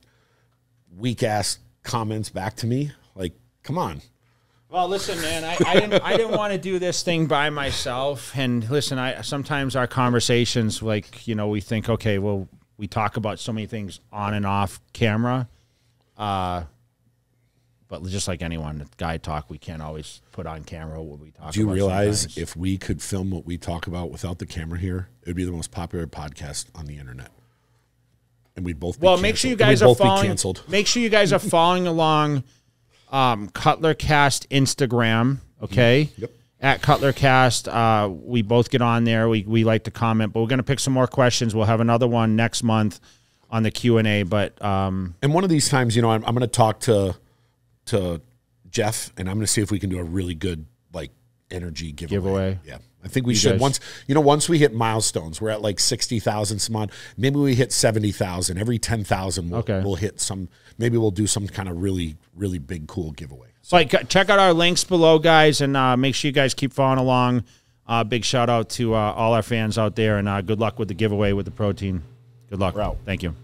weak ass comments back to me. Like, come on. Well, listen, man, I didn't want to do this thing by myself. And listen, sometimes our conversations, like, you know, we think, okay, well, we talk about so many things on and off camera. But just like anyone, guy talk, we can't always put on camera what we talk about. Do you realize sometimes. If we could film what we talk about without the camera here, it would be the most popular podcast on the internet. And we'd both be canceled. Make sure you guys are following. Make sure you guys are following along CutlerCast Instagram, okay? Yep. At CutlerCast. We both get on there. We like to comment, but we're going to pick some more questions. We'll have another one next month on the Q&A. But and one of these times, you know, I'm going to talk to Jeff, and I'm going to see if we can do a really good, like, energy giveaway. Yeah. I think we should. Once we hit milestones, we're at like 60,000 some odd. Maybe we hit 70,000. Every 10,000 we'll hit some. Maybe we'll do some kind of really, really big, cool giveaway. So check out our links below, guys, and make sure you guys keep following along. Big shout out to all our fans out there, and good luck with the giveaway with the protein. Good luck. Thank you.